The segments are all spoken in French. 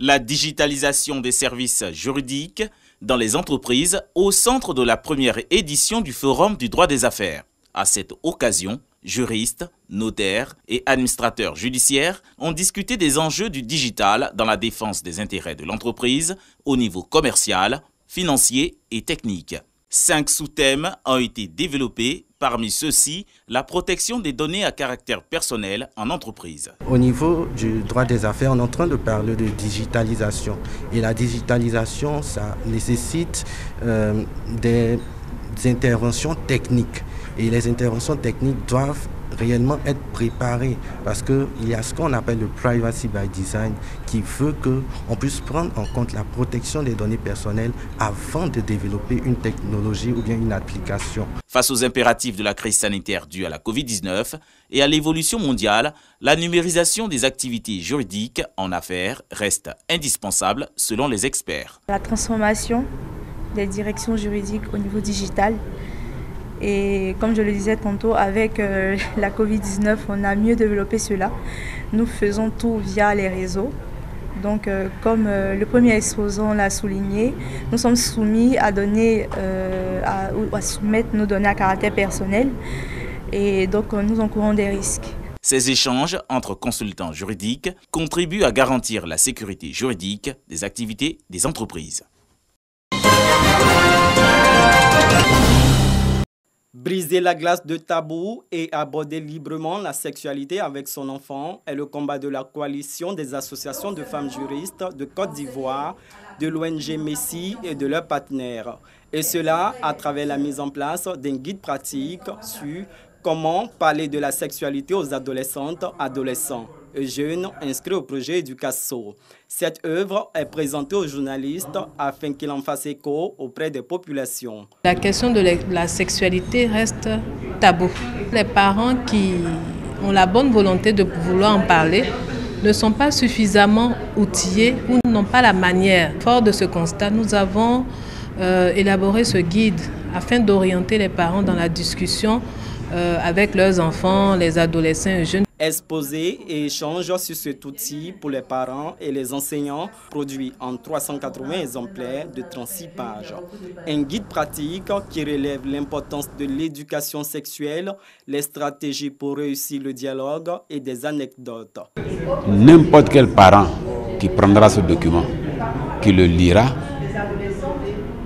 La digitalisation des services juridiques dans les entreprises au centre de la première édition du Forum du droit des affaires. À cette occasion, juristes, notaires et administrateurs judiciaires ont discuté des enjeux du digital dans la défense des intérêts de l'entreprise au niveau commercial, financier et technique. 5 sous-thèmes ont été développés. Parmi ceux-ci, la protection des données à caractère personnel en entreprise. Au niveau du droit des affaires, on est en train de parler de digitalisation. Et la digitalisation, ça nécessite des interventions techniques. Et les interventions techniques doivent réellement être préparées parce qu'il y a ce qu'on appelle le privacy by design qui veut qu'on puisse prendre en compte la protection des données personnelles avant de développer une technologie ou bien une application. Face aux impératifs de la crise sanitaire due à la Covid-19 et à l'évolution mondiale, la numérisation des activités juridiques en affaires reste indispensable selon les experts. La transformation des directions juridiques au niveau digital. Et comme je le disais tantôt, avec la Covid-19, on a mieux développé cela. Nous faisons tout via les réseaux. Donc, comme le premier exposant l'a souligné, nous sommes soumis à soumettre nos données à caractère personnel. Et donc, nous encourons des risques. Ces échanges entre consultants juridiques contribuent à garantir la sécurité juridique des activités des entreprises. Briser la glace de tabou et aborder librement la sexualité avec son enfant est le combat de la coalition des associations de femmes juristes de Côte d'Ivoire, de l'ONG Messi et de leurs partenaires. Et cela à travers la mise en place d'un guide pratique sur comment parler de la sexualité aux adolescentes, adolescents et jeunes inscrits au projet Educaso. Cette œuvre est présentée aux journalistes afin qu'ils en fassent écho auprès des populations. La question de la sexualité reste tabou. Les parents qui ont la bonne volonté de vouloir en parler ne sont pas suffisamment outillés ou n'ont pas la manière. Fort de ce constat, nous avons élaboré ce guide afin d'orienter les parents dans la discussion avec leurs enfants, les adolescents et jeunes. Exposé et échange sur cet outil pour les parents et les enseignants, produit en 380 exemplaires de 36 pages. Un guide pratique qui relève l'importance de l'éducation sexuelle, les stratégies pour réussir le dialogue et des anecdotes. N'importe quel parent qui prendra ce document, qui le lira,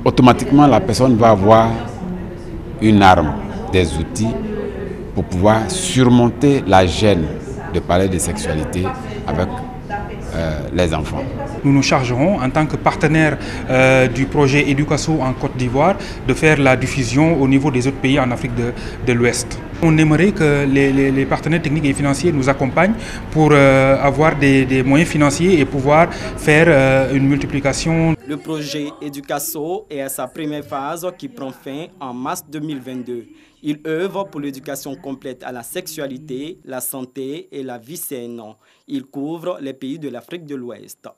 automatiquement la personne va avoir une arme, des outils pour pouvoir surmonter la gêne de parler de sexualité avec les enfants. Nous nous chargerons en tant que partenaire du projet Educaso en Côte d'Ivoire de faire la diffusion au niveau des autres pays en Afrique de l'Ouest. On aimerait que les partenaires techniques et financiers nous accompagnent pour avoir des moyens financiers et pouvoir faire une multiplication. Le projet Educaso est à sa première phase qui prend fin en mars 2022. Il œuvre pour l'éducation complète à la sexualité, la santé et la vie saine. Il couvre les pays de l'Afrique de l'Ouest.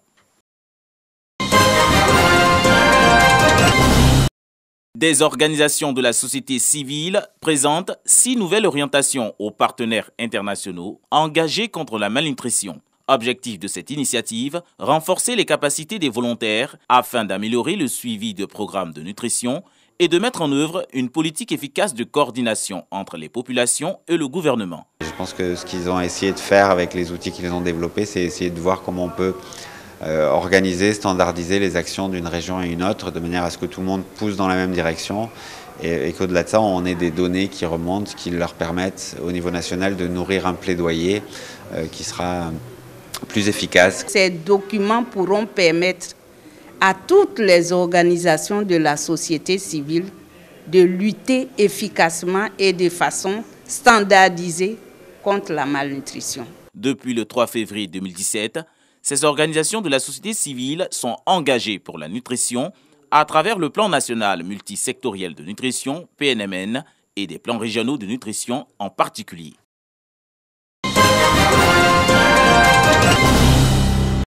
Des organisations de la société civile présentent 6 nouvelles orientations aux partenaires internationaux engagés contre la malnutrition. Objectif de cette initiative, renforcer les capacités des volontaires afin d'améliorer le suivi de programmes de nutrition et de mettre en œuvre une politique efficace de coordination entre les populations et le gouvernement. Je pense que ce qu'ils ont essayé de faire avec les outils qu'ils ont développés, c'est essayer de voir comment on peut organiser, standardiser les actions d'une région à une autre de manière à ce que tout le monde pousse dans la même direction et qu'au-delà de ça, on ait des données qui remontent, qui leur permettent au niveau national de nourrir un plaidoyer qui sera plus efficace. Ces documents pourront permettre à toutes les organisations de la société civile de lutter efficacement et de façon standardisée contre la malnutrition. Depuis le 3 février 2017, ces organisations de la société civile sont engagées pour la nutrition à travers le plan national multisectoriel de nutrition, PNMN, et des plans régionaux de nutrition en particulier.